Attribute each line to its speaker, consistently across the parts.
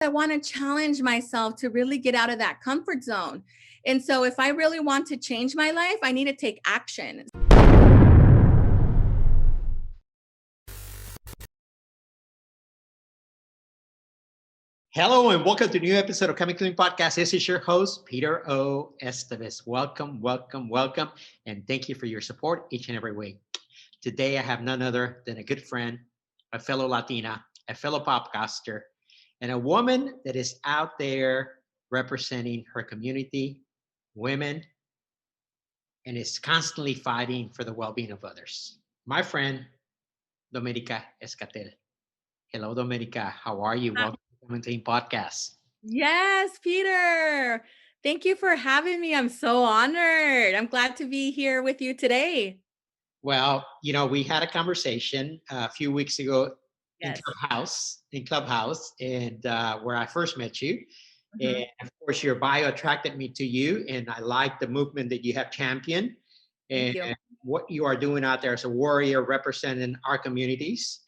Speaker 1: I want to challenge myself to really get out of that comfort zone. And so if I really want to change my life, I need to take action.
Speaker 2: Hello and welcome to a new episode of Chemical Inc. Podcast. This is your host, Peter O. Esteves. Welcome, and thank you for your support each and every week. Today, I have none other than a good friend, a fellow Latina, a fellow podcaster, and a woman that is out there representing her community, women, and is constantly fighting for the well-being of others. My friend, Domenica Escatel. Hello, Domenica. How are you? Welcome to Chemical Inc. Podcast.
Speaker 1: Yes, Peter. Thank you for having me. I'm so honored. I'm glad to be here with you today.
Speaker 2: Well, we had a conversation a few weeks ago
Speaker 1: Yes.
Speaker 2: in Clubhouse, and where I first met you.
Speaker 1: Mhm.
Speaker 2: And of course, your bio attracted me to you, and I like the movement that you have championed
Speaker 1: Thank
Speaker 2: and
Speaker 1: you.
Speaker 2: what you are doing out there as a warrior representing our communities,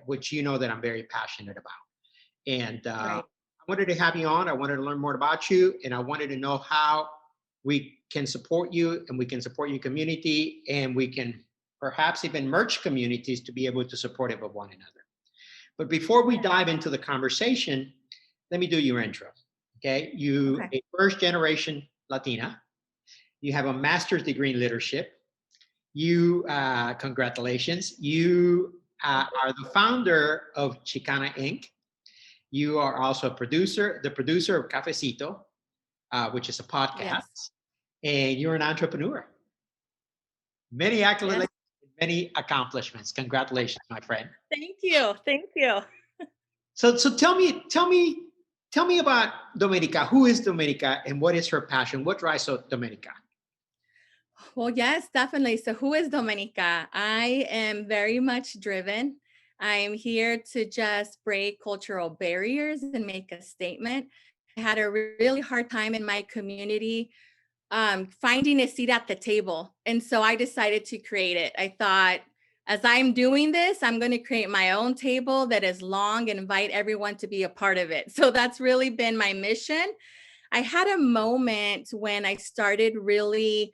Speaker 2: which you know that I'm very passionate about. And I
Speaker 1: Right.
Speaker 2: wanted to have you on. I wanted to learn more about you, and I wanted to know how we can support you, and we can support your community, and we can perhaps even merge communities to be able to support it with one another. But before we dive into the conversation, let me do your intro. Okay, you
Speaker 1: Okay.
Speaker 2: a first generation Latina. You have a master's degree in leadership. You congratulations. You are the founder of Chicana Inc. You are also the producer of Cafecito, which is a podcast,
Speaker 1: Yes.
Speaker 2: and you're an entrepreneur. Many accolades,
Speaker 1: Yes.
Speaker 2: many accomplishments. Congratulations, my friend.
Speaker 1: Thank you. Thank you.
Speaker 2: So tell me about Domenica. Who is Domenica, and what is her passion? What drives Domenica?
Speaker 1: Well, yes, definitely. So, who is Domenica? I am very much driven. I'm here to just break cultural barriers and make a statement. I had a really hard time in my community finding a seat at the table. And so I decided to create it. I thought, as I'm doing this, I'm going to create my own table that is long and invite everyone to be a part of it. So that's really been my mission. I had a moment when I started really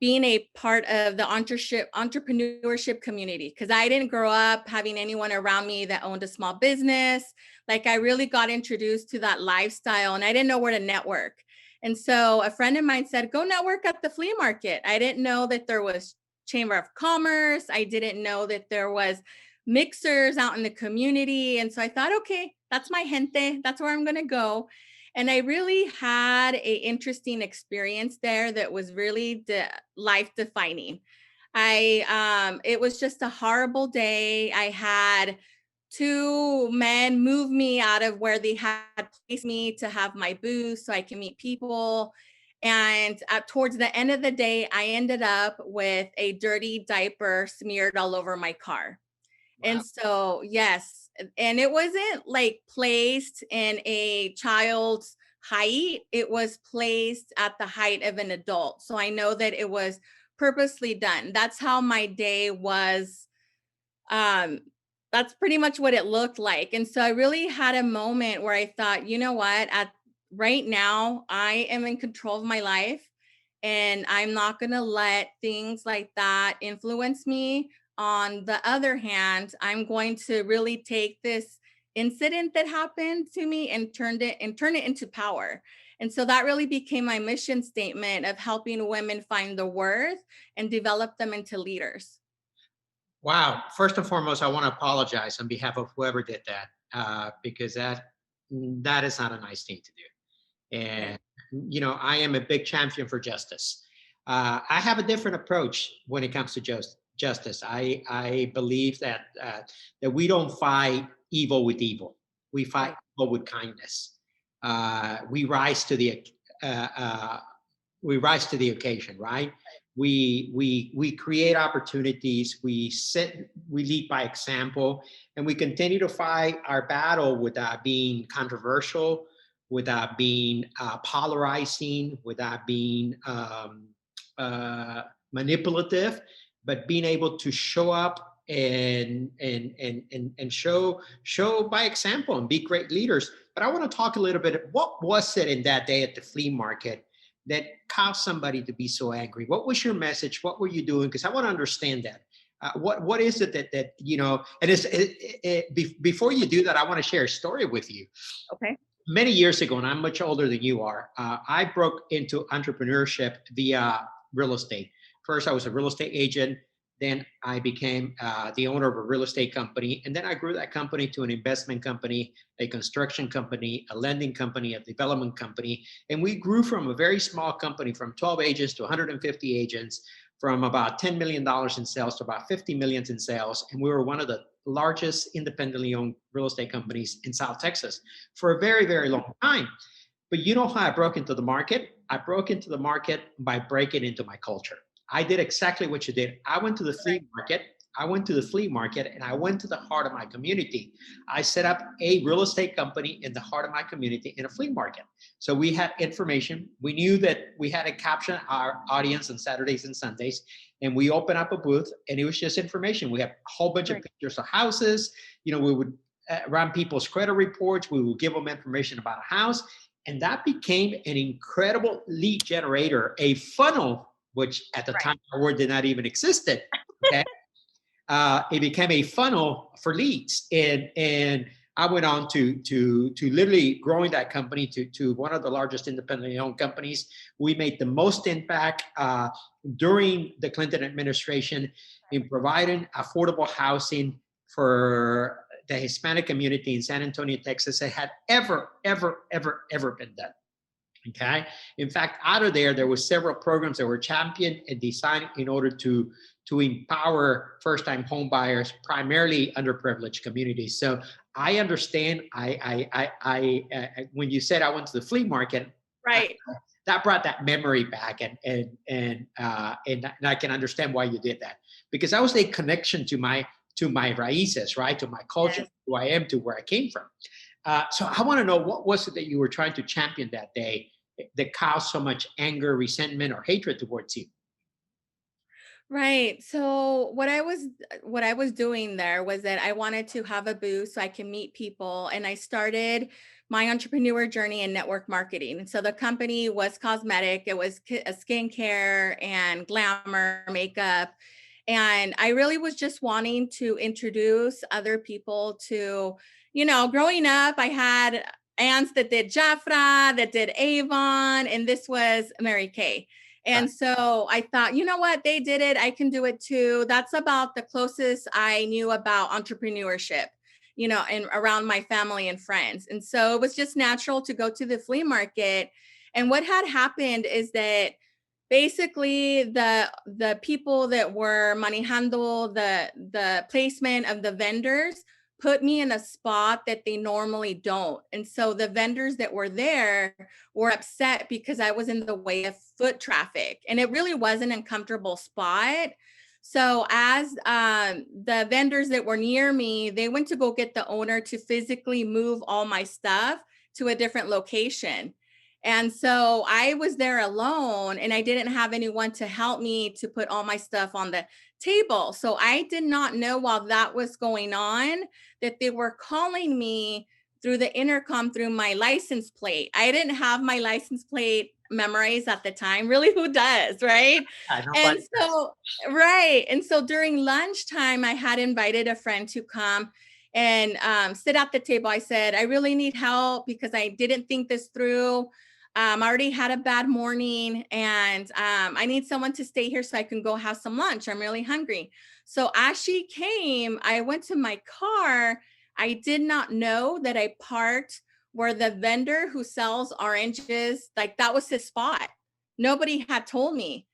Speaker 1: being a part of the entrepreneurship community because I didn't grow up having anyone around me that owned a small business. Like I really got introduced to that lifestyle and I didn't know where to network. And so a friend of mine said, go network at the flea market. I didn't know that there was Chamber of Commerce. I didn't know that there was mixers out in the community. And so I thought, okay, that's my gente. That's where I'm going to go. And I really had a interesting experience there that was really life defining. It was just a horrible day. I had two men move me out of where they had placed me to have my booth so I can meet people. And towards the end of the day, I ended up with a dirty diaper smeared all over my car.
Speaker 2: Wow.
Speaker 1: And so, yes, and it wasn't like placed in a child's height, it was placed at the height of an adult. So I know that it was purposely done. That's how my day was. Um, that's pretty much what it looked like. And so I really had a moment where I thought, you know what, at right now, I am in control of my life and I'm not going to let things like that influence me. On the other hand, I'm going to really take this incident that happened to me and turn it into power. And so that really became my mission statement of helping women find the worth and develop them into leaders.
Speaker 2: Wow. First and foremost, I want to apologize on behalf of whoever did that, because that is not a nice thing to do. And
Speaker 1: Right.
Speaker 2: I am a big champion for justice. I have a different approach when it comes to justice. I believe that we don't fight evil with evil. We fight
Speaker 1: Right.
Speaker 2: evil with kindness. We rise to the uh, uh, we rise to the occasion, right? We create opportunities. We lead by example, and we continue to fight our battle without being controversial, without being polarizing, without being uh, manipulative, but being able to show up and show by example and be great leaders. But I want to talk a little bit. What was it in that day at the flea market that caused somebody to be so angry? What was your message? What were you doing? Because I want to understand that. What is it that you know? And before you do that, I want to share a story with you.
Speaker 1: Okay.
Speaker 2: Many years ago, and I'm much older than you are, I broke into entrepreneurship via real estate. First, I was a real estate agent. Then I became the owner of a real estate company. And then I grew that company to an investment company, a construction company, a lending company, a development company. And we grew from a very small company from 12 agents to 150 agents, from about $10 million in sales to about 50 million in sales. And we were one of the largest independently owned real estate companies in South Texas for a very, very long time. But you know how I broke into the market? I broke into the market by breaking into my culture. I did exactly what you did. I went to the flea market. I went to the flea market and I went to the heart of my community. I set up a real estate company in the heart of my community in a flea market. So we had information. We knew that we had to capture our audience on Saturdays and Sundays. And we opened up a booth and it was just information. We had a whole bunch of pictures of houses. You know, we would run people's credit reports. We would give them information about a house. And that became an incredible lead generator, a funnel, which at the time our word did not even existed. Okay. It became a funnel for leads. And I went on to literally growing that company to one of the largest independently owned companies. We made the most impact during the Clinton administration in providing affordable housing for the Hispanic community in San Antonio, Texas, that had ever been done. Okay. In fact, out of there were several programs that were championed and designed in order to empower first-time home buyers, primarily underprivileged communities. So I understand. When you said I went to the flea market, that brought that memory back, and I can understand why you did that, because that was a connection to my raíces, right, to my culture, who I am, to where I came from. So I want to know, what was it that you were trying to champion that day that caused so much anger, resentment, or hatred towards you?
Speaker 1: Right. So what I was doing there was that I wanted to have a booth so I can meet people, and I started my entrepreneur journey in network marketing. And so the company was cosmetic. It was a skincare and glamour makeup. And I really was just wanting to introduce other people to, growing up, I had aunts that did Jafra, that did Avon, and this was Mary Kay. And so I thought, you know what? They did it. I can do it too. That's about the closest I knew about entrepreneurship, and around my family and friends. And so it was just natural to go to the flea market. And what had happened is that basically the people that were manejando the placement of the vendors put me in a spot that they normally don't. And so the vendors that were there were upset because I was in the way of foot traffic, and it really was an uncomfortable spot. So as the vendors that were near me, they went to go get the owner to physically move all my stuff to a different location. And so I was there alone, and I didn't have anyone to help me to put all my stuff on the table. So I did not know, while that was going on, that they were calling me through the intercom through my license plate. I didn't have my license plate memorized at the time. Really, who does, right? And
Speaker 2: Nobody does.
Speaker 1: so, right. And so during lunchtime, I had invited a friend to come and sit at the table. I said, I really need help because I didn't think this through. I already had a bad morning, and I need someone to stay here so I can go have some lunch. I'm really hungry. So as she came, I went to my car. I did not know that I parked where the vendor who sells oranges, like that was his spot. Nobody had told me.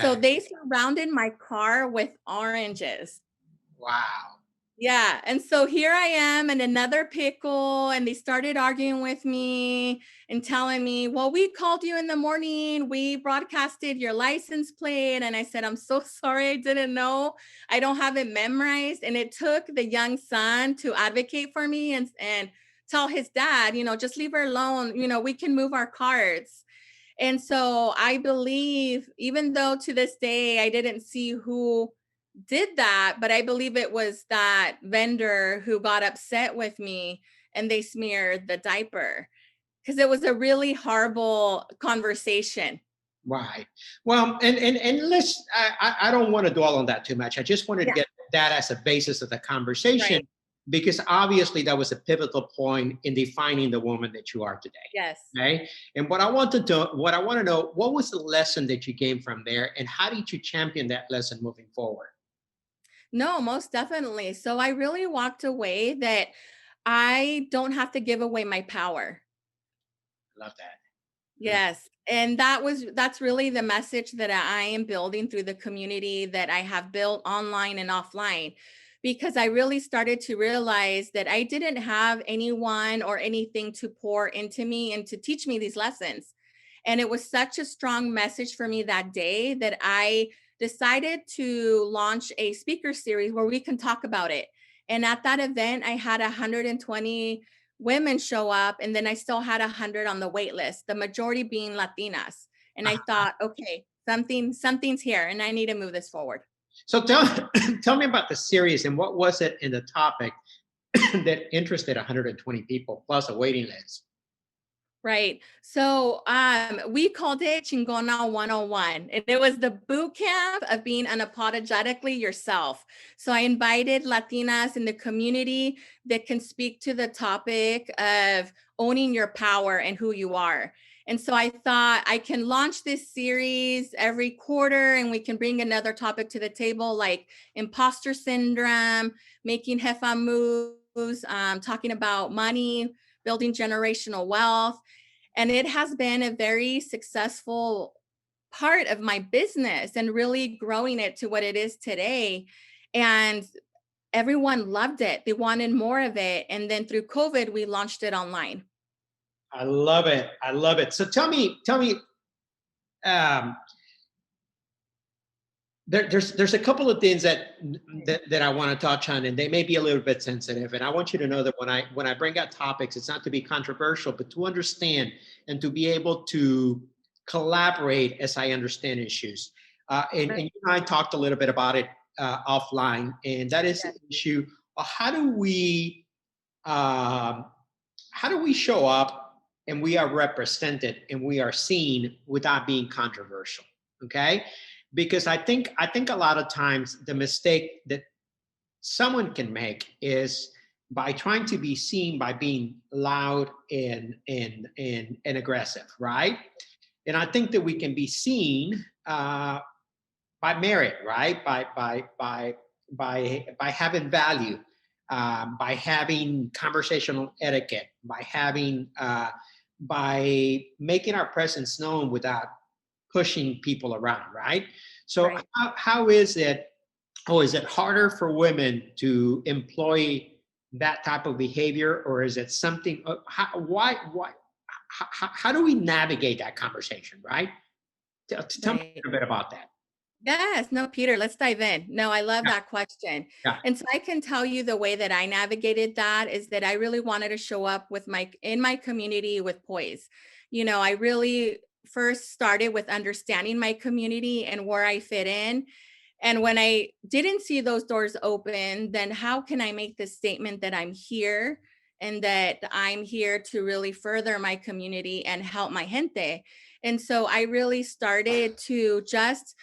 Speaker 1: So
Speaker 2: Okay.
Speaker 1: they surrounded my car with oranges.
Speaker 2: Wow.
Speaker 1: Yeah, and so here I am in another pickle, and they started arguing with me and telling me, "Well, we called you in the morning. We broadcasted your license plate." And I said, "I'm so sorry. I didn't know. I don't have it memorized." And it took the young son to advocate for me and tell his dad, "Just leave her alone. We can move our cards." And so I believe, even though to this day I didn't see who did that, but I believe it was that vendor who got upset with me and they smeared the diaper because it was a really horrible conversation.
Speaker 2: Right. Well, and let's. I don't want to dwell on that too much. I just wanted to
Speaker 1: Yeah.
Speaker 2: get that as a basis of the conversation
Speaker 1: Right.
Speaker 2: because obviously that was a pivotal point in defining the woman that you are today.
Speaker 1: Yes.
Speaker 2: Okay. And what I want to do, what I want to know, what was the lesson that you gained from there, and how did you champion that lesson moving forward?
Speaker 1: No, most definitely. So I really walked away that I don't have to give away my power.
Speaker 2: Love that. Love-
Speaker 1: Yes. And that's really the message that I am building through the community that I have built online and offline. Because I really started to realize that I didn't have anyone or anything to pour into me and to teach me these lessons. And it was such a strong message for me that day that I decided to launch a speaker series where we can talk about it. And at that event, I had 120 women show up, and then I still had 100 on the wait list, the majority being Latinas. And I thought, okay, something's here and I need to move this forward.
Speaker 2: So tell me about the series and what was it in the topic that interested 120 people plus a waiting list.
Speaker 1: Right. So we called it Chingona 101. And it was the boot camp of being unapologetically yourself. So I invited Latinas in the community that can speak to the topic of owning your power and who you are. And so I thought I can launch this series every quarter and we can bring another topic to the table like imposter syndrome, making jefa moves, talking about money, building generational wealth. And it has been a very successful part of my business and really growing it to what it is today. And everyone loved it. They wanted more of it. And then through COVID, we launched it online.
Speaker 2: I love it. I love it. So tell me, um, there's a couple of things that I want to touch on, and they may be a little bit sensitive. And I want you to know that when I bring out topics, it's not to be controversial, but to understand and to be able to collaborate as I understand issues. And you and I talked a little bit about it offline, and that is the issue of um, how do we show up and we are represented and we are seen without being controversial? Okay, because I think a lot of times the mistake that someone can make is by trying to be seen by being loud and aggressive, right? And I think that we can be seen by merit, right? By having value, by having conversational etiquette, by making our presence known without pushing people around, right? So
Speaker 1: Right.
Speaker 2: how is it? Oh, is it harder for women to employ that type of behavior, or is it something? Why? How do we navigate that conversation, right? Tell me
Speaker 1: Right.
Speaker 2: a bit about that.
Speaker 1: Yes. No, Peter, let's dive in. No, I love
Speaker 2: Yeah,
Speaker 1: that question.
Speaker 2: yeah.
Speaker 1: And so I can tell you the way that I navigated that is that I really wanted to show up with in my community with poise. I really first started with understanding my community and where I fit in. And when I didn't see those doors open, then how can I make the statement that I'm here and that I'm here to really further my community and help my gente? And so I really started to just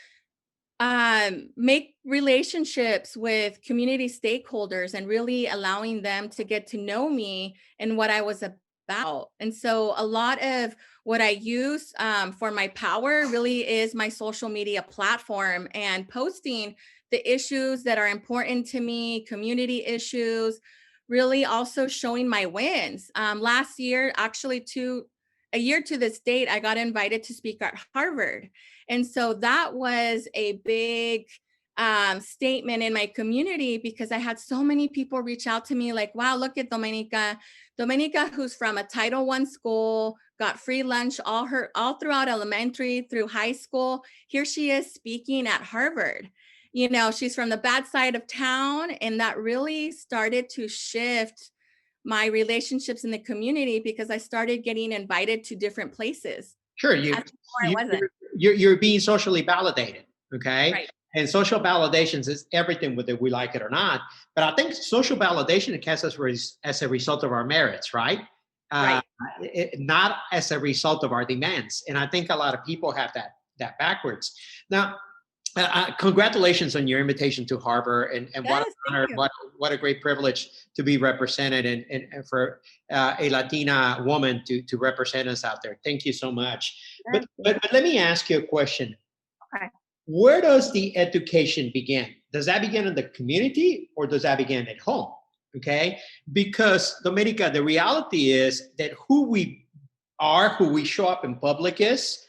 Speaker 1: make relationships with community stakeholders and really allowing them to get to know me and what I was about. And so a lot of what I use for my power really is my social media platform and posting the issues that are important to me, community issues, really also showing my wins. Last year, actually, a year to this date, I got invited to speak at Harvard. And so that was a big statement in my community because I had so many people reach out to me like, wow, look at Domenica. Domenica, who's from a Title I school, got free lunch all throughout elementary through high school. Here she is speaking at Harvard. She's from the bad side of town. And that really started to shift my relationships in the community because I started getting invited to different places.
Speaker 2: Sure,
Speaker 1: As before I wasn't.
Speaker 2: you're being socially validated, okay?
Speaker 1: Right.
Speaker 2: And social validations is everything, whether we like it or not. But I think social validation comes as a result of our merits, right? Uh,
Speaker 1: Right.
Speaker 2: Not as a result of our demands. And I think a lot of people have that backwards. Now, congratulations on your invitation to Harvard, and what an
Speaker 1: Yes, thank
Speaker 2: honor,
Speaker 1: you.
Speaker 2: what a great privilege to be represented, and for a Latina woman to represent us out there. Thank you so much.
Speaker 1: Yes,
Speaker 2: But let me ask you a question.
Speaker 1: okay.
Speaker 2: Where does the education begin? Does that begin in the community or does that begin at home? Okay, because Domenica, the reality is that who we are, who we show up in public as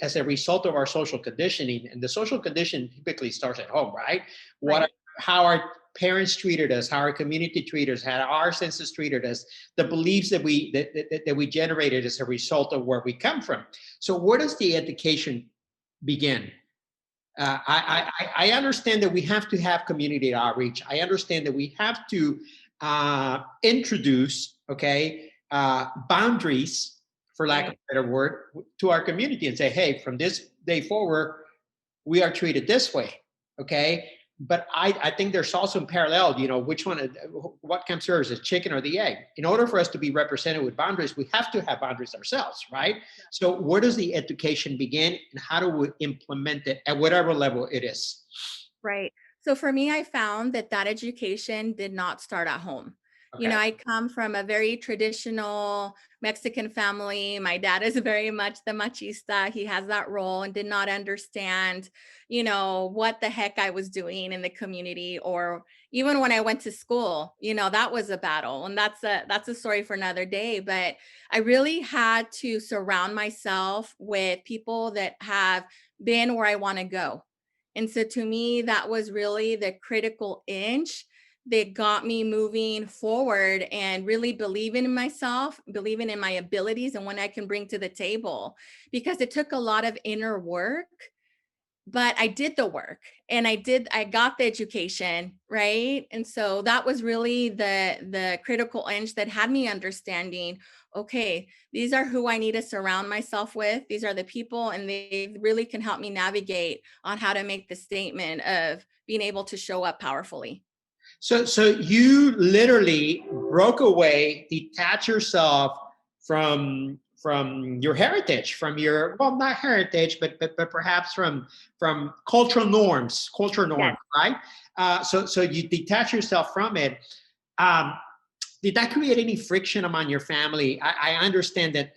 Speaker 2: as a result of our social conditioning, and the social condition typically starts at home, right?
Speaker 1: Right.
Speaker 2: How our parents treated us, how our community treated us, how our senses treated us, the beliefs that we generated as a result of where we come from. So where does the education begin? I understand that we have to have community outreach. I understand that we have to introduce, okay, boundaries, for lack of
Speaker 1: Right.
Speaker 2: a better word, to our community and say, hey, from this day forward, we are treated this way, okay? But I think there's also in parallel, which one, what comes first, the chicken or the egg? In order for us to be represented with boundaries, we have to have boundaries ourselves, right? So where does the education begin, and how do we implement it at whatever level it is?
Speaker 1: Right. So for me, I found that education did not start at home.
Speaker 2: Okay.
Speaker 1: I come from a very traditional Mexican family. My dad is very much the machista. He has that role and did not understand, what the heck I was doing in the community, or even when I went to school, that was a battle. And that's a story for another day. But I really had to surround myself with people that have been where I want to go. And so to me, that was really the critical inch that got me moving forward and really believing in myself, believing in my abilities and what I can bring to the table. Because it took a lot of inner work, but I did the work and I got the education, right? And so that was really the critical inch that had me understanding, okay, these are who I need to surround myself with. These are the people, and they really can help me navigate on how to make the statement of being able to show up powerfully.
Speaker 2: So you literally broke away, detach yourself from your heritage, from your, well, not heritage, but perhaps from cultural
Speaker 1: Yes.
Speaker 2: norms, right? So you detach yourself from it. Um, did that create any friction among your family? I understand that,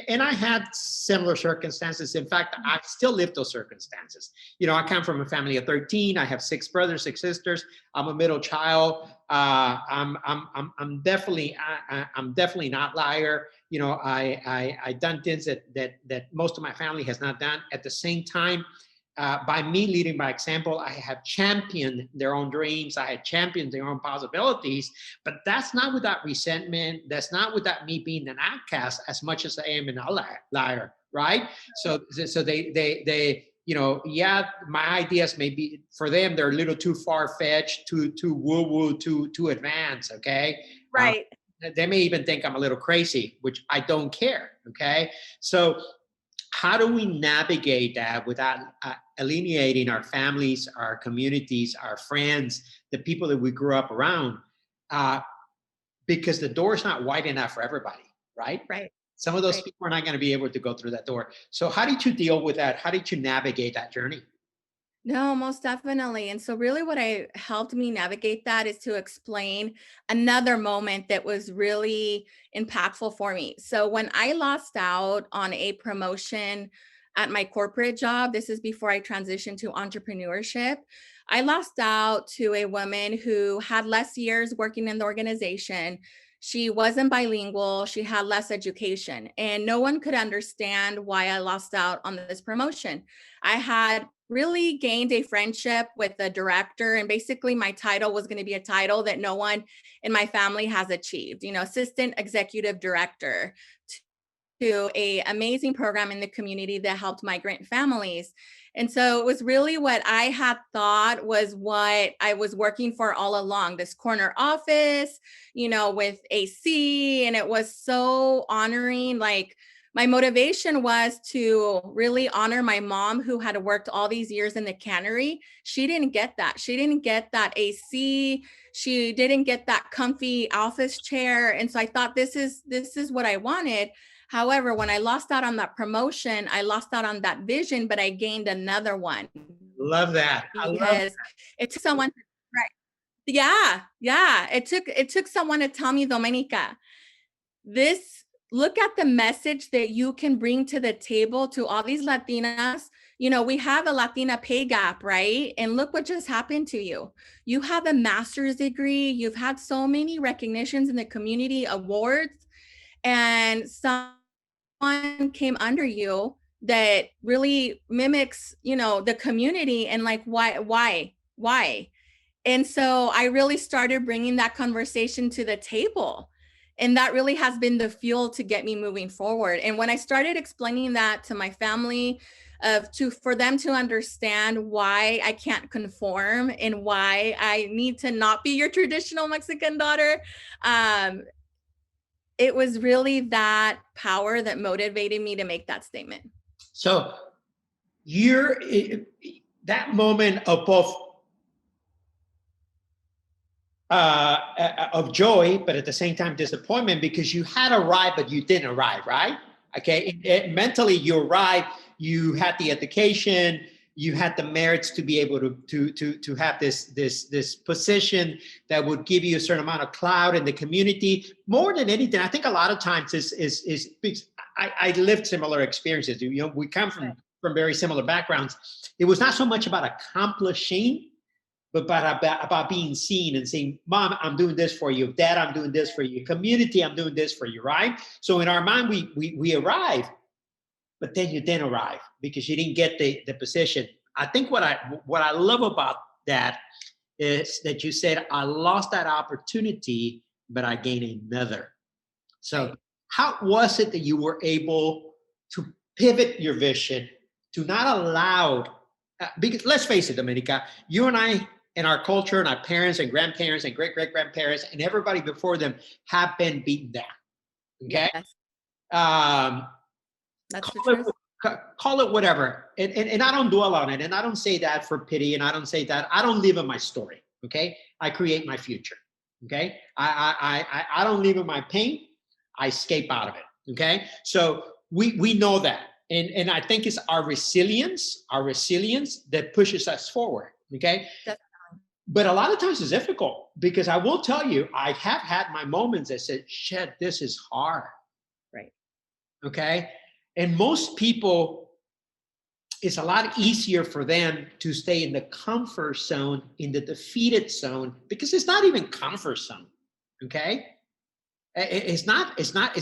Speaker 2: and I had similar circumstances. In fact, I still live those circumstances. I come from a family of 13. I have 6 brothers, 6 sisters. I'm a middle child. I'm definitely I'm definitely not liar. I done things that most of my family has not done. At the same time, by me leading by example, I have championed their own dreams. I had championed their own possibilities, but that's not without resentment. That's not without me being an outcast as much as I am an liar, right? So they yeah, my ideas may be, for them, they're a little too far-fetched, too woo-woo, too advanced, okay? Uh,
Speaker 1: Right.
Speaker 2: they may even think I'm a little crazy, which I don't care, okay? So how do we navigate that without alienating our families, our communities, our friends, the people that we grew up around? Uh, because the door is not wide enough for everybody, right?
Speaker 1: Right.
Speaker 2: Some of those
Speaker 1: Right.
Speaker 2: people are not going to be able to go through that door. So, how did you deal with that? How did you navigate that journey?
Speaker 1: No, most definitely. And so, really, what I helped me navigate that is to explain another moment that was really impactful for me. So, when I lost out on a promotion at my corporate job, this is before I transitioned to entrepreneurship. I lost out to a woman who had less years working in the organization. She wasn't bilingual, she had less education, and no one could understand why I lost out on this promotion. I had really gained a friendship with the director, and basically my title was going to be a title that no one in my family has achieved, assistant executive director, to a amazing program in the community that helped migrant families. And so it was really what I had thought was what I was working for all along, this corner office, with AC. And it was so honoring. Like, my motivation was to really honor my mom who had worked all these years in the cannery. She didn't get that. She didn't get that AC. She didn't get that comfy office chair. And so I thought this is what I wanted. However, when I lost out on that promotion, I lost out on that vision, but I gained another one
Speaker 2: Love that. I love.
Speaker 1: because it took someone, right? Yeah, yeah. It took someone to tell me, Domenica, this look at the message that you can bring to the table to all these Latinas. We have a Latina pay gap, right? And look what just happened to you. You have a master's degree, you've had so many recognitions in the community, awards, and someone came under you that really mimics, the community, and like, why? And so I really started bringing that conversation to the table. And that really has been the fuel to get me moving forward. And when I started explaining that to my family, for them to understand why I can't conform and why I need to not be your traditional Mexican daughter, it was really that power that motivated me to make that statement.
Speaker 2: So you're that moment of both of joy, but at the same time disappointment because you had arrived, but you didn't arrive, right? Okay, mentally you arrived, you had the education, you had the merits to be able to have this position that would give you a certain amount of clout in the community. More than anything, I think a lot of times is I lived similar experiences. We come from very similar backgrounds. It was not so much about accomplishing, but about being seen and saying, Mom, I'm doing this for you. Dad, I'm doing this for you. Community, I'm doing this for you, right? So in our mind, we arrive, but then you didn't arrive because you didn't get the position. I think what I love about that is that you said, I lost that opportunity, but I gained another. So how was it that you were able to pivot your vision to not allow, because let's face it, Domenica, you and I and our culture and our parents and grandparents and great-great-grandparents and everybody before them have been beaten down. Okay?
Speaker 1: Yes, that's the
Speaker 2: Call
Speaker 1: truth.
Speaker 2: call it whatever. And I don't dwell on it. And I don't say that for pity. And I don't say that. I don't live in my story. Okay? I create my future. Okay? I don't live in my pain. I escape out of it. Okay? So we know that. And I think it's our resilience that pushes us forward. Okay? But a lot of times it's difficult because I will tell you, I have had my moments that said, shit, this is hard.
Speaker 1: Right.
Speaker 2: Okay. And most people, it's a lot easier for them to stay in the comfort zone, in the defeated zone, because it's not even comfort zone. Okay. It's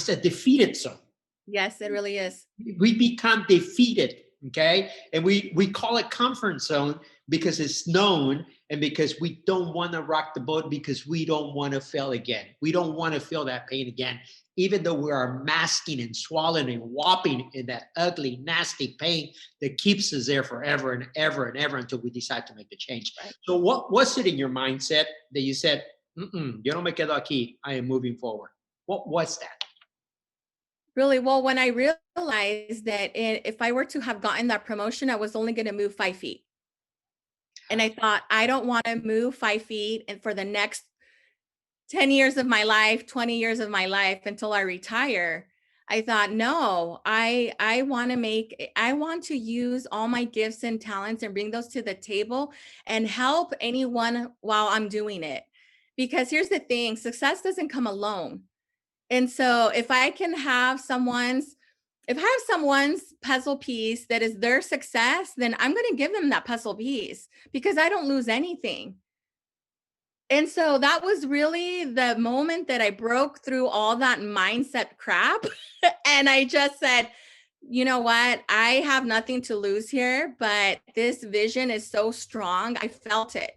Speaker 2: a defeated zone.
Speaker 1: Yes, it really is.
Speaker 2: We become defeated. Okay. And we call it comfort zone because it's known and because we don't want to rock the boat because we don't want to fail again. We don't want to feel that pain again, even though we are masking and swallowing and whopping in that ugly, nasty pain that keeps us there forever and ever and ever until we decide to make the change. Right. So what was it in your mindset that you said, yo no me quedo aquí, I am moving forward? What was that?
Speaker 1: Really? Well, when I realized that if I were to have gotten that promotion, I was only going to move 5 feet. And I thought, I don't want to move 5 feet and for the next 10 years of my life, 20 years of my life until I retire. I thought, no, I want to use all my gifts and talents and bring those to the table and help anyone while I'm doing it. Because here's the thing, success doesn't come alone. And so if I have someone's puzzle piece that is their success, then I'm going to give them that puzzle piece because I don't lose anything. And so that was really the moment that I broke through all that mindset crap. And I just said, you know what? I have nothing to lose here, but this vision is so strong. I felt it.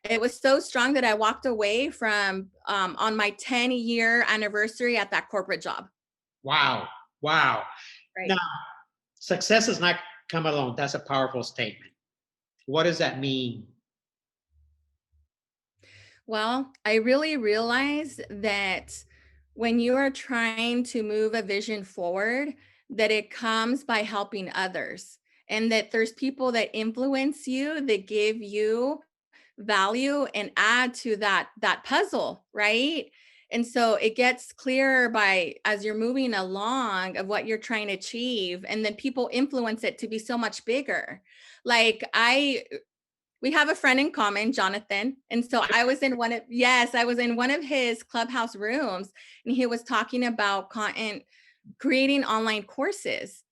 Speaker 1: It was so strong that I walked away from on my 10-year anniversary at that corporate job.
Speaker 2: Wow. Wow.
Speaker 1: Right.
Speaker 2: Now, success does not come alone. That's a powerful statement. What does that mean?
Speaker 1: Well, I really realized that when you are trying to move a vision forward, that it comes by helping others, and that there's people that influence you, that give you value and add to that puzzle, right? And so it gets clearer by as you're moving along of what you're trying to achieve, and then people influence it to be so much bigger. Like we have a friend in common, Jonathan. And so I was in I was in one of his clubhouse rooms, and he was talking about content creating online courses.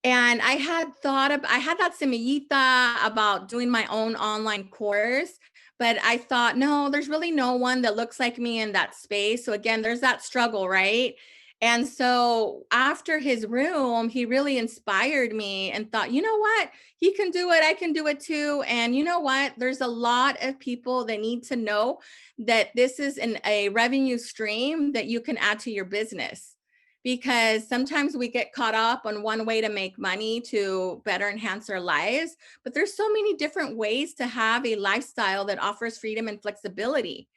Speaker 1: And I had that semillita about doing my own online course, but I thought, no, there's really no one that looks like me in that space. So again, there's that struggle, right? And so after his room, he really inspired me and thought, you know what? He can do it. I can do it too. And you know what? There's a lot of people that need to know that this is a revenue stream that you can add to your business, because sometimes we get caught up on one way to make money to better enhance our lives, but there's so many different ways to have a lifestyle that offers freedom and flexibility.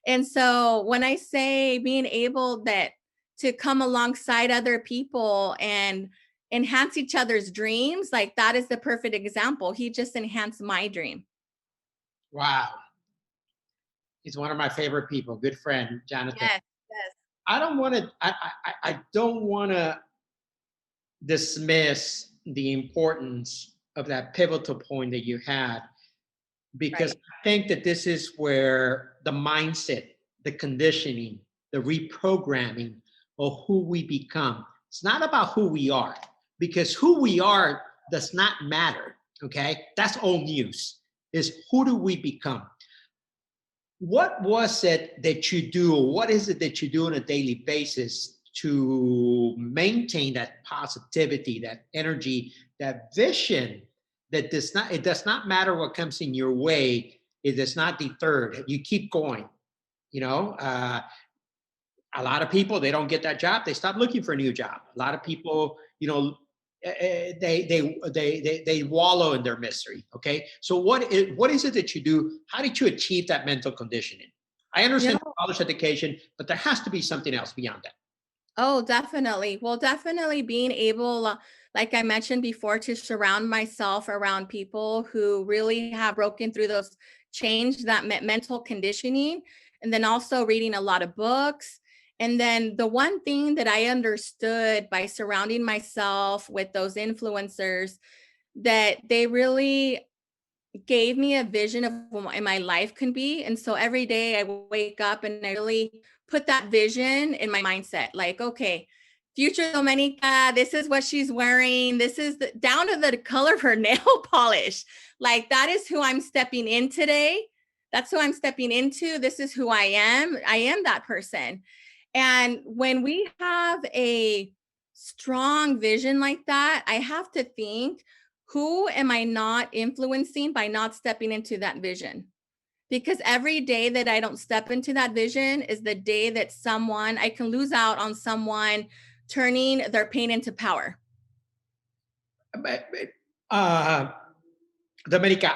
Speaker 1: And so when I say being able that to come alongside other people and enhance each other's dreams, like that is the perfect example. He just enhanced my dream.
Speaker 2: Wow. He's one of my favorite people, good friend, Jonathan.
Speaker 1: Yes, yes,
Speaker 2: I don't want to, I don't want to dismiss the importance of that pivotal point that you had, because
Speaker 1: right,
Speaker 2: I think that this is where the mindset, the conditioning, the reprogramming of who we become. It's not about who we are, because who we are does not matter. Okay, that's old news. Is who do we become? What was it that you do, or what is it that you do on a daily basis to maintain that positivity, that energy, that vision, that does not, it does not matter what comes in your way, it does not deter, you keep going, you know? A lot of people, they don't get that job, they stop looking for a new job. A lot of people, they wallow in their misery. Okay, so what is it that you do? How did you achieve that mental conditioning? I
Speaker 1: you
Speaker 2: understand
Speaker 1: know.
Speaker 2: college education, but there has to be something else beyond that.
Speaker 1: Oh, definitely. Well, definitely being able, like I mentioned before, to surround myself around people who really have broken through those change that mental conditioning, and then also reading a lot of books. And then the one thing that I understood by surrounding myself with those influencers, that they really gave me a vision of what my life can be. And so every day I wake up and I really put that vision in my mindset. Like, okay, future Domenica, this is what she's wearing. This is down to the color of her nail polish. Like, that is who I'm stepping in today. That's who I'm stepping into. This is who I am. I am that person. And when we have a strong vision like that, I have to think, who am I not influencing by not stepping into that vision? Because every day that I don't step into that vision is the day that I can lose out on someone turning their pain into power.
Speaker 2: uh, Dominica,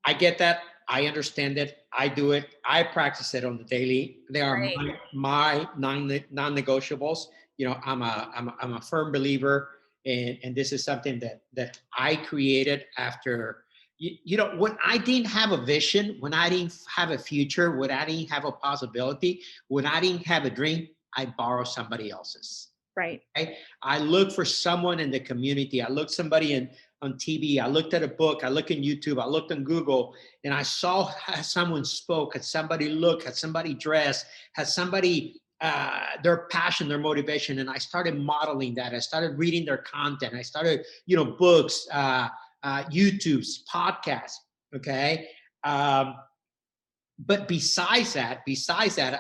Speaker 2: I get that. I understand it. I do it. I practice it on the daily. They are
Speaker 1: Right.
Speaker 2: my non-negotiables. I'm a firm believer, and this is something that I created after. When I didn't have a vision, when I didn't have a future, when I didn't have a possibility, when I didn't have a dream, I borrow somebody else's.
Speaker 1: Right.
Speaker 2: Okay? I look for someone in the community. I look somebody on TV. I looked at a book. I looked in YouTube. I looked on Google, and I saw how someone spoke, had somebody look, had somebody dress, had somebody their passion, their motivation, and I started modeling that. I started reading their content. I started, books, YouTube's, podcasts. Okay. But besides that,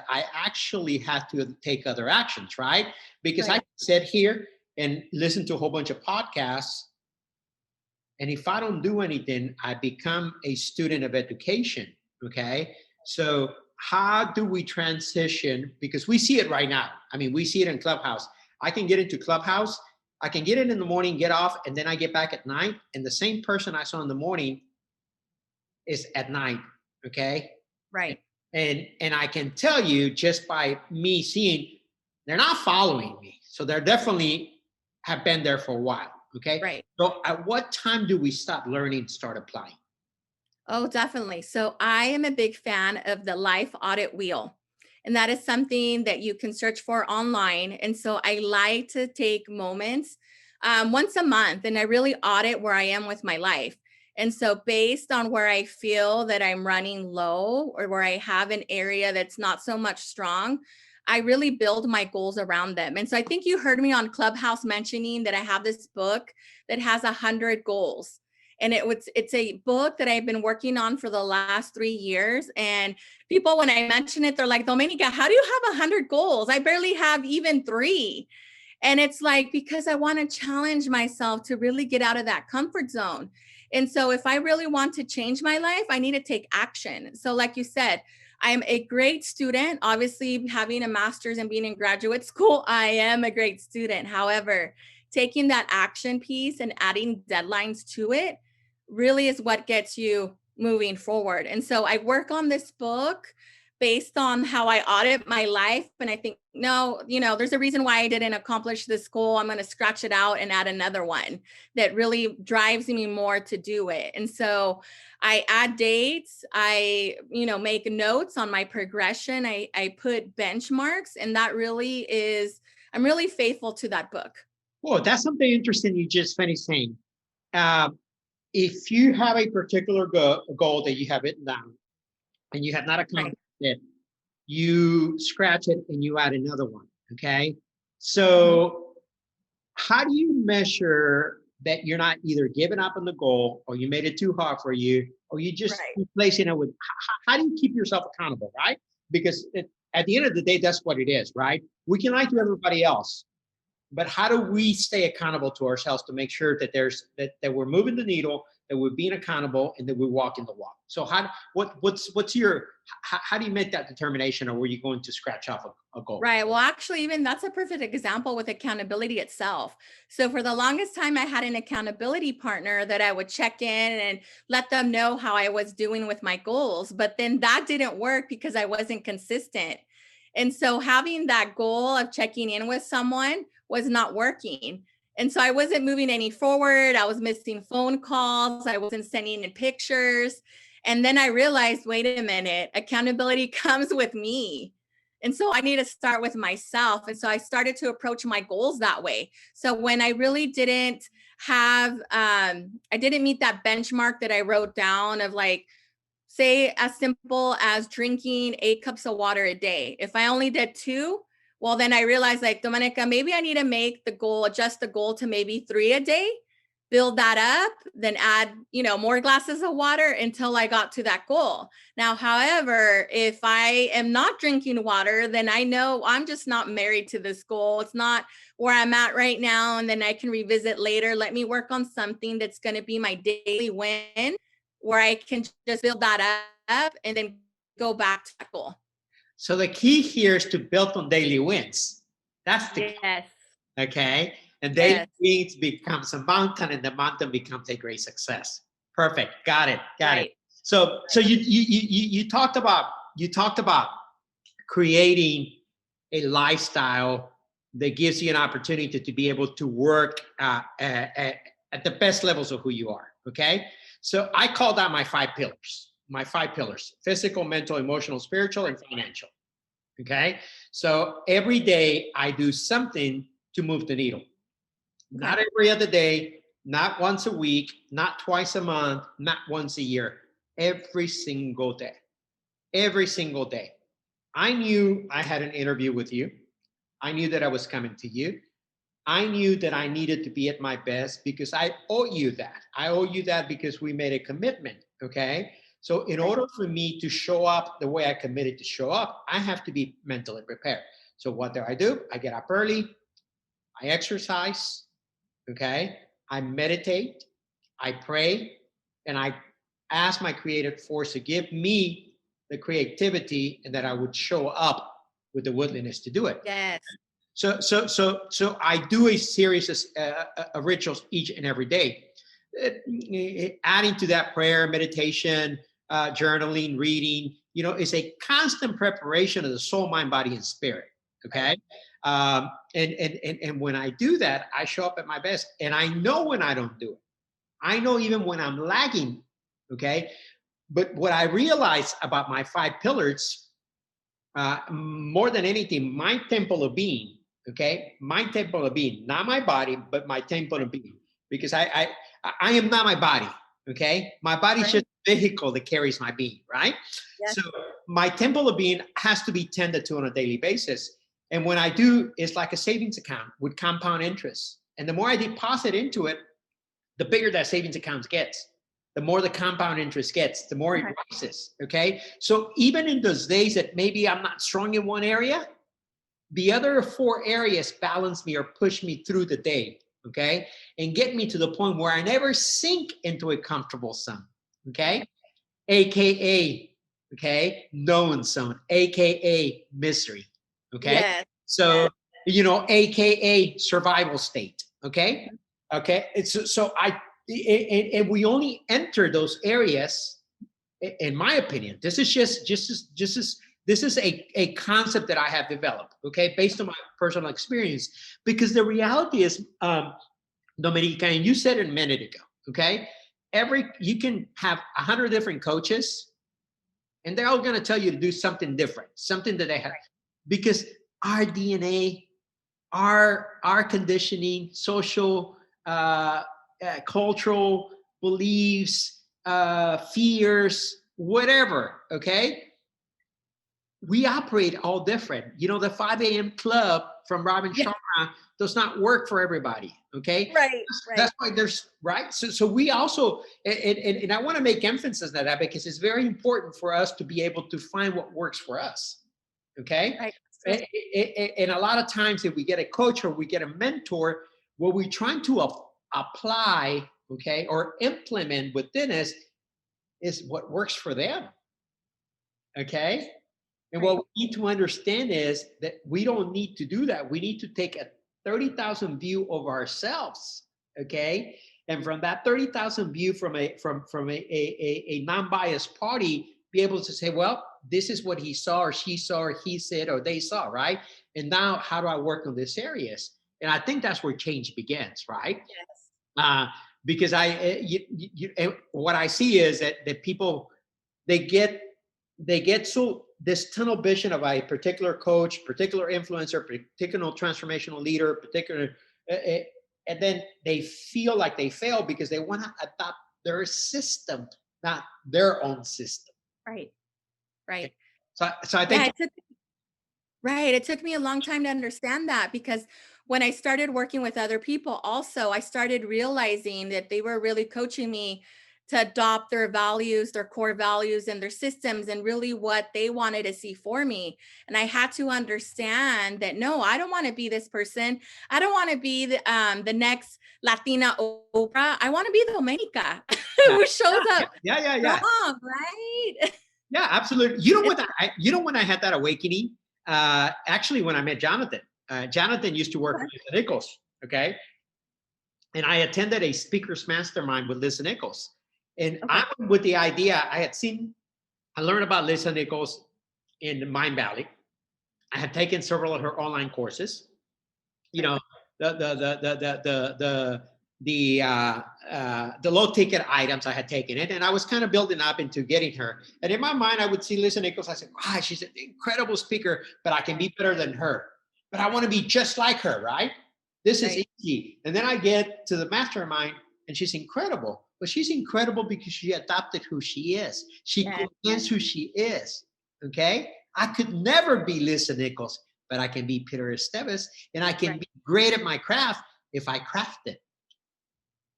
Speaker 2: I actually had to take other actions, right? Because I
Speaker 1: Right.
Speaker 2: sit here and listen to a whole bunch of podcasts, and if I don't do anything, I become a student of education. Okay. So how do we transition? Because we see it right now. I mean, we see it in Clubhouse. I can get into Clubhouse. I can get in the morning, get off, and then I get back at night. And the same person I saw in the morning is at night. Okay.
Speaker 1: Right.
Speaker 2: And I can tell you just by me seeing, they're not following me. So they're definitely have been there for a while. Okay.
Speaker 1: Right.
Speaker 2: So at what time do we stop learning, start applying?
Speaker 1: Oh, definitely. So I am a big fan of the life audit wheel. And that is something that you can search for online. And so I like to take moments once a month and I really audit where I am with my life. And so, based on where I feel that I'm running low or where I have an area that's not so much strong, I really build my goals around them. And so, I think you heard me on Clubhouse mentioning that I have this book that has 100 goals, and it's a book that I've been working on for the last 3 years. And people, when I mention it, they're like, Domenica, how do you have 100 goals? I barely have even 3. And it's like, because I want to challenge myself to really get out of that comfort zone. And so if I really want to change my life, I need to take action. So like you said, I'm a great student. Obviously, having a master's and being in graduate school, I am a great student. However, taking that action piece and adding deadlines to it really is what gets you moving forward. And so I work on this book based on how I audit my life. And I think, no, there's a reason why I didn't accomplish this goal. I'm going to scratch it out and add another one that really drives me more to do it. And so I add dates, make notes on my progression. I put benchmarks, and that really is, I'm really faithful to that book.
Speaker 2: Well, that's something interesting you just finished saying. Um, if you have a particular goal that you have written down and you have not
Speaker 1: Right.
Speaker 2: accomplished it, you scratch it and you add another one. Okay. So, how do you measure that you're not either giving up on the goal or you made it too hard for you or you just
Speaker 1: Right.
Speaker 2: replacing it with how do you keep yourself accountable, right? Because at the end of the day, that's what it is, right? We can lie to everybody else, but how do we stay accountable to ourselves to make sure that that we're moving the needle, that we're being accountable, and that we're walking the walk? So what's your how do you make that determination, or were you going to scratch off a goal?
Speaker 1: Right. Well, actually, even that's a perfect example with accountability itself. So, for the longest time, I had an accountability partner that I would check in and let them know how I was doing with my goals. But then that didn't work because I wasn't consistent. And so, having that goal of checking in with someone was not working. And so, I wasn't moving any forward. I was missing phone calls. I wasn't sending in pictures. And then I realized, wait a minute, accountability comes with me. And so I need to start with myself. And so I started to approach my goals that way. So when I really didn't I didn't meet that benchmark that I wrote down of, like, say, as simple as drinking 8 cups of water a day. If I only did 2, well, then I realized, like, Domenica, maybe I need to adjust the goal to maybe 3 a day, build that up, then add, more glasses of water until I got to that goal. Now, however, if I am not drinking water, then I know I'm just not married to this goal. It's not where I'm at right now. And then I can revisit later. Let me work on something that's going to be my daily win, where I can just build that up and then go back to that goal.
Speaker 2: So the key here is to build on daily wins. That's the key.
Speaker 1: Yes.
Speaker 2: Okay. And daily
Speaker 1: Yes.
Speaker 2: wins becomes a mountain, and the mountain becomes a great success. Perfect. Got it. Got it.
Speaker 1: Right.
Speaker 2: So you talked about creating a lifestyle that gives you an opportunity to be able to work at the best levels of who you are. Okay. So I call that my 5 pillars. My 5 pillars: physical, mental, emotional, spiritual, and financial. Okay. So every day I do something to move the needle. Not
Speaker 1: Okay.
Speaker 2: every other day, not once a week, not twice a month, not once a year. Every single day. Every single day. I knew I had an interview with you. I knew that I was coming to you. I knew that I needed to be at my best because I owe you that. I owe you that because we made a commitment. Okay. So, in
Speaker 1: Right.
Speaker 2: order for me to show up the way I committed to show up, I have to be mentally prepared. So, what do? I get up early, I exercise, okay? I meditate, I pray, and I ask my creative force to give me the creativity and that I would show up with the willingness to do it.
Speaker 1: Yes.
Speaker 2: So I do a series of rituals each and every day. Adding to that, prayer, meditation, journaling, reading, is a constant preparation of the soul, mind, body, and spirit. Okay. And when I do that, I show up at my best. And I know when I don't do it. I know even when I'm lagging. Okay. But what I realize about my 5 pillars, more than anything, my temple of being, okay, my temple of being, not my body, but my temple of being, because I am not my body, okay? My body's
Speaker 1: Right.
Speaker 2: just a vehicle that carries my being, right?
Speaker 1: Yes.
Speaker 2: So my temple of being has to be tended to on a daily basis. And when I do, it's like a savings account with compound interest. And the more I deposit into it, the bigger that savings account gets, the more the compound interest gets, the more it
Speaker 1: Okay.
Speaker 2: rises. Okay. So even in those days that maybe I'm not strong in one area, the other 4 areas balance me or push me through the day. Okay. And get me to the point where I never sink into a comfortable zone. Okay. AKA, okay, known zone, AKA misery. Okay.
Speaker 1: Yes.
Speaker 2: So,
Speaker 1: Yes.
Speaker 2: AKA survival state. Okay. Okay. So and we only enter those areas, in my opinion. This is this is a concept that I have developed, okay, based on my personal experience. Because the reality is, Domenica, and you said it a minute ago, okay, you can have 100 different coaches, and they're all going to tell you to do something different, something that they have, because our DNA, our conditioning, social, cultural beliefs, fears, whatever. Okay, we operate all different. The 5 a.m. club from Robin
Speaker 1: Yes.
Speaker 2: Sharma does not work for everybody. Okay,
Speaker 1: Right.
Speaker 2: that's
Speaker 1: Right.
Speaker 2: why there's right. So we also, and I want to make emphasis on that because it's very important for us to be able to find what works for us. Okay.
Speaker 1: Right. So
Speaker 2: And a lot of times, if we get a coach or we get a mentor, what we're trying to apply, okay, or implement within us is what works for them. Okay. And what
Speaker 1: right.
Speaker 2: we need to understand is that we don't need to do that. We need to take a 30,000 view of ourselves. Okay. And from that 30,000 view from a non-biased party, be able to say, well, this is what he saw or she saw or he said or they saw, right? And now how do I work on these areas? And I think that's where change begins, right?
Speaker 1: Yes.
Speaker 2: Uh, because what I see is that people, they get so this tunnel vision of a particular coach, particular influencer, particular transformational leader, particular, and then they feel like they fail because they want to adopt their system, not their own system.
Speaker 1: Right.
Speaker 2: Okay.
Speaker 1: Right.
Speaker 2: So I
Speaker 1: Yeah.
Speaker 2: think,
Speaker 1: It took me a long time to understand that because when I started working with other people, also, I started realizing that they were really coaching me to adopt their values, their core values, and their systems, and really what they wanted to see for me. And I had to understand that no, I don't want to be this person. I don't want to be the next Latina Oprah. I want to be the Domenica
Speaker 2: yeah,
Speaker 1: who shows
Speaker 2: yeah,
Speaker 1: up
Speaker 2: yeah, yeah, yeah,
Speaker 1: strong, right?
Speaker 2: yeah, absolutely. You know
Speaker 1: It's
Speaker 2: what? When I had that awakening, actually, when I met Jonathan, Jonathan used to work with Lisa Nichols. Okay, and I attended a speakers mastermind with Lisa Nichols. And I
Speaker 1: okay.
Speaker 2: went with the idea I learned about Lisa Nichols in Mind Valley. I had taken several of her online courses. You
Speaker 1: Right.
Speaker 2: know, the low ticket items I had taken it, and I was kind of building up into getting her. And in my mind, I would see Lisa Nichols. I said, "Wow, she's an incredible speaker, but I can be better than her. But I want to be just like her, right? This is
Speaker 1: Right.
Speaker 2: easy." And then I get to the mastermind, and she's incredible. But she's incredible because she adopted who she is. She
Speaker 1: Yes.
Speaker 2: is who she is. Okay, I could never be Lisa Nichols, but I can be Peter Esteves, and I can
Speaker 1: Right.
Speaker 2: be great at my craft if I craft it.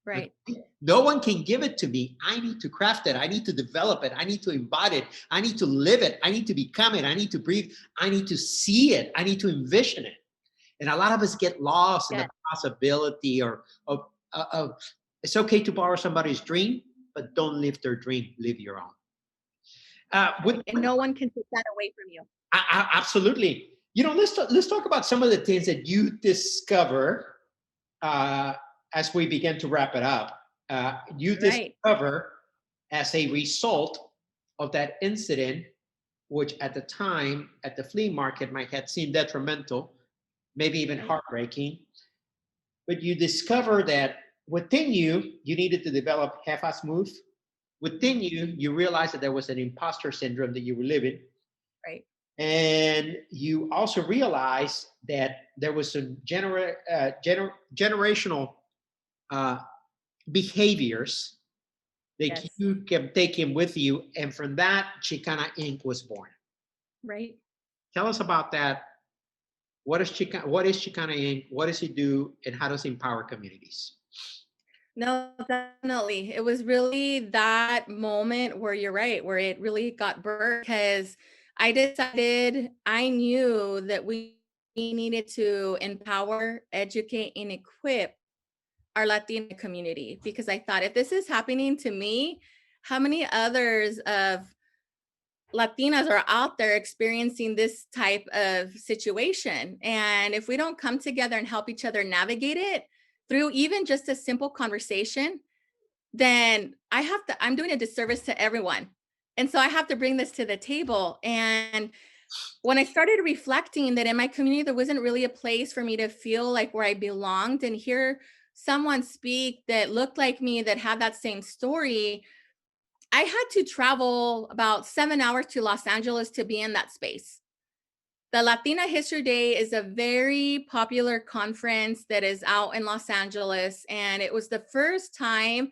Speaker 1: Right.
Speaker 2: Okay? No one can give it to me. I need to craft it. I need to develop it. I need to embody it. I need to live it. I need to become it. I need to breathe. I need to see it. I need to envision it. And a lot of us get lost in the
Speaker 1: Yes.
Speaker 2: possibility of it's okay to borrow somebody's dream, but don't live their dream. Live your own.
Speaker 1: Right. And no one can take that away from you.
Speaker 2: Absolutely. Let's talk about some of the things that you discover uh, as we begin to wrap it up. You
Speaker 1: Right.
Speaker 2: discover as a result of that incident, which at the time at the flea market might have seemed detrimental. maybe even
Speaker 1: Right.
Speaker 2: heartbreaking. But you discover that within you, you needed to develop half-ass move. Within you, you realized that there was an imposter syndrome that you were living.
Speaker 1: Right.
Speaker 2: And you also realized that there was some generational uh, behaviors that
Speaker 1: Yes.
Speaker 2: you kept taking with you. And from that, Chicana Inc. was born.
Speaker 1: Right.
Speaker 2: Tell us about that. What is Chicana Inc? What does it do, and how does it empower communities?
Speaker 1: No, definitely. It was really that moment where you're right, where it really got birthed because I knew that we needed to empower, educate, and equip our Latina community because I thought if this is happening to me, how many others of Latinas are out there experiencing this type of situation? And if we don't come together and help each other navigate it through even just a simple conversation, then I'm doing a disservice to everyone. And so I have to bring this to the table. And when I started reflecting that in my community, there wasn't really a place for me to feel like where I belonged and hear someone speak that looked like me, that had that same story, I had to travel about 7 hours to Los Angeles to be in that space. The Latina History Day is a very popular conference that is out in Los Angeles. And it was the first time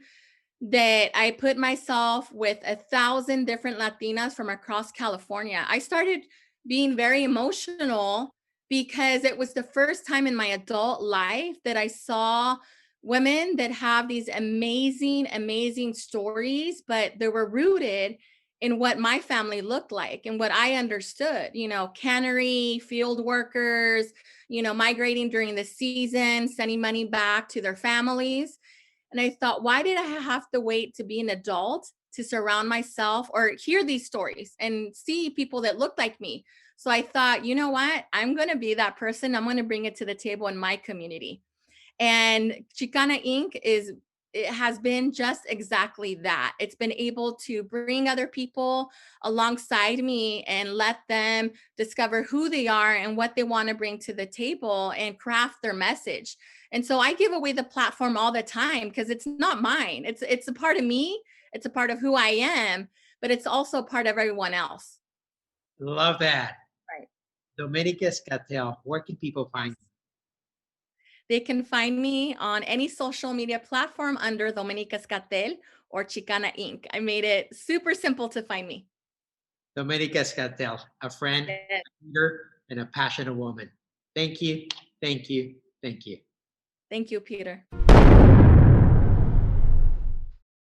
Speaker 1: that I put myself with 1,000 different Latinas from across California. I started being very emotional because it was the first time in my adult life that I saw women that have these amazing, amazing stories, but they were rooted in what my family looked like and what I understood, cannery, field workers, migrating during the season, sending money back to their families. And I thought, why did I have to wait to be an adult to surround myself or hear these stories and see people that look like me? So I thought, you know what? I'm going to be that person. I'm going to bring it to the table in my community. And Chicana Inc. It has been just exactly that. It's been able to bring other people alongside me and let them discover who they are and what they want to bring to the table and craft their message. And so I give away the platform all the time because it's not mine. It's a part of me. It's a part of who I am, but it's also a part of everyone else.
Speaker 2: Love that.
Speaker 1: Right.
Speaker 2: Domenica Escatel, where can people find
Speaker 1: Yes. They can find me on any social media platform under Domenica Escatel or Chicana Inc. I made it super simple to find me.
Speaker 2: you? Domenica Escatel, a friend,
Speaker 1: Yes.
Speaker 2: a leader, and a passionate woman. Thank you, thank you, thank you.
Speaker 1: Thank you, Peter.